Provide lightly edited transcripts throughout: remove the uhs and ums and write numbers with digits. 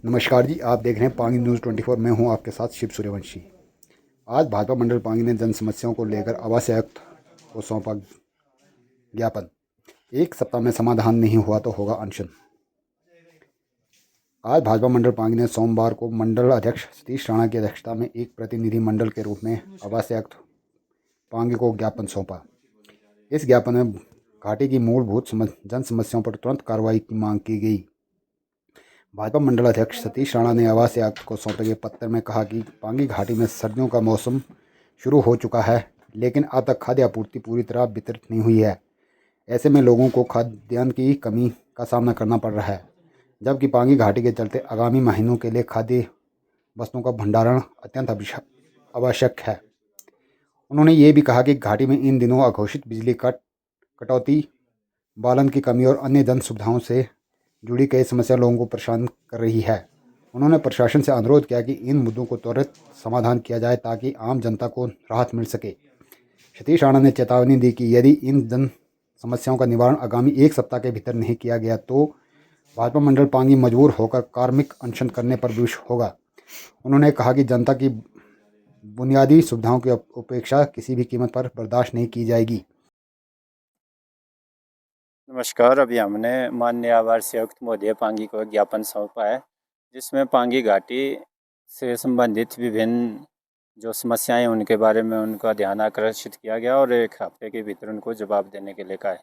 नमस्कार जी, आप देख रहे हैं पांगी न्यूज़ 24। मैं हूं आपके साथ शिव सूर्यवंशी। आज भाजपा मंडल पांगी ने जन समस्याओं को लेकर आवास आयुक्त को सौंपा ज्ञापन। एक सप्ताह में समाधान नहीं हुआ तो होगा अनशन। आज भाजपा मंडल पांगी ने सोमवार को मंडल अध्यक्ष सतीश राणा की अध्यक्षता में एक प्रतिनिधि मंडल के रूप में आवास आयुक्त पांगी को ज्ञापन सौंपा। इस ज्ञापन में घाटी की मूलभूत जन समस्याओं पर तुरंत कार्रवाई की मांग की गई। भाजपा मंडल अध्यक्ष सतीश राणा ने आवास आयुक्त को सौंपे गए पत्र में कहा कि पांगी घाटी में सर्दियों का मौसम शुरू हो चुका है, लेकिन अब तक खाद्य आपूर्ति पूरी तरह वितरित नहीं हुई है। ऐसे में लोगों को खाद्यान्न की कमी का सामना करना पड़ रहा है, जबकि पांगी घाटी के चलते आगामी महीनों के लिए खाद्य वस्तुओं का भंडारण अत्यंत आवश्यक है। उन्होंने ये भी कहा कि घाटी में इन दिनों अघोषित बिजली कटौती, बालन की कमी और अन्य जन सुविधाओं से जुड़ी कई समस्या लोगों को परेशान कर रही है। उन्होंने प्रशासन से अनुरोध किया कि इन मुद्दों को त्वरित समाधान किया जाए ताकि आम जनता को राहत मिल सके। सतीश राणा ने चेतावनी दी कि यदि इन जन समस्याओं का निवारण आगामी एक सप्ताह के भीतर नहीं किया गया तो भाजपा मंडल पांगी मजबूर होकर कार्मिक अनशन करने पर विवश होगा। उन्होंने कहा कि जनता की बुनियादी सुविधाओं की उपेक्षा किसी भी कीमत पर बर्दाश्त नहीं की जाएगी। नमस्कार। अभी हमने माननीय आवास आयुक्त महोदय पांगी को एक ज्ञापन सौंपा है, जिसमें पांगी घाटी से संबंधित विभिन्न जो समस्याएं उनके बारे में उनका ध्यान आकर्षित किया गया और एक हफ्ते के भीतर उनको जवाब देने के लिए कहा है।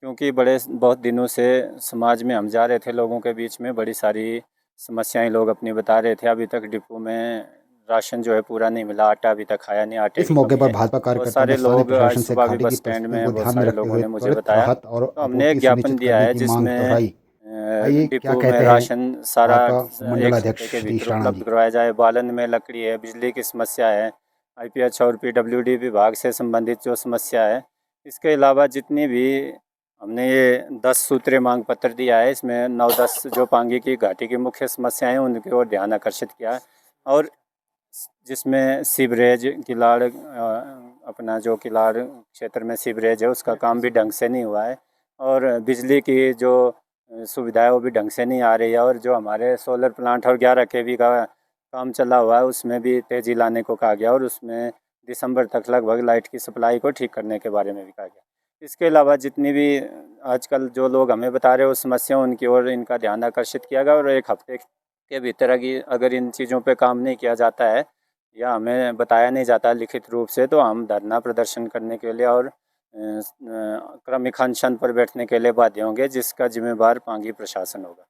क्योंकि बहुत दिनों से समाज में हम जा रहे थे, लोगों के बीच में बड़ी सारी समस्याएं लोग अपनी बता रहे थे। अभी तक डिपो में राशन जो है पूरा नहीं मिला, आटा अभी तक आया नहीं, आटे इस की मौके कमी पर है। भाजपा बहुत कार्यकर्ताओं ने सारे स्थानीय लोग आज प्रशासन से सुबह भी घाटी की बस स्टैंड परिस्थितियों में को बहुत ध्यान में सारे रखते लोगों हुए ने मुझे त्वरित बताया, राहत और तो हमने एक आपूर्ति ज्ञापन सुनिश्चित दिया करने है की मांग जिसमें दोहराई। आइए क्या डिपो में कहते हैं राशन सारा भाजपा मंडल एक हफ्ते अध्यक्ष के सतीश भीतर राणा उपलब्ध जी। करवाया जाए। बालन में लकड़ी है, बिजली की समस्या है, आईपीएच और पीडब्ल्यूडी विभाग से संबंधित जो समस्या है, इसके अलावा जितनी भी हमने ये 10 सूत्रीय मांग पत्र दिया है, इसमें 9-10 जो पांगी की घाटी की मुख्य समस्याएं हैं उनकी ओर ध्यान आकर्षित किया है। और जिसमें सीवरेज किलाड़ अपना जो किलाड़ क्षेत्र में सीवरेज है उसका काम भी ढंग से नहीं हुआ है, और बिजली की जो सुविधा है वो भी ढंग से नहीं आ रही है। और जो हमारे सोलर प्लांट और 11 केवी का काम चला हुआ है उसमें भी तेज़ी लाने को कहा गया, और उसमें दिसंबर तक लगभग लाइट की सप्लाई को ठीक करने के बारे में भी कहा गया। इसके अलावा जितनी भी आजकल जो लोग हमें बता रहे हो समस्याओं, उनकी ओर इनका ध्यान आकर्षित किया गया, और एक हफ्ते के भीतर अगर इन चीज़ों पे काम नहीं किया जाता है या हमें बताया नहीं जाता लिखित रूप से, तो हम धरना प्रदर्शन करने के लिए और क्रमिक अनशन पर बैठने के लिए बाध्य होंगे, जिसका जिम्मेवार पांगी प्रशासन होगा।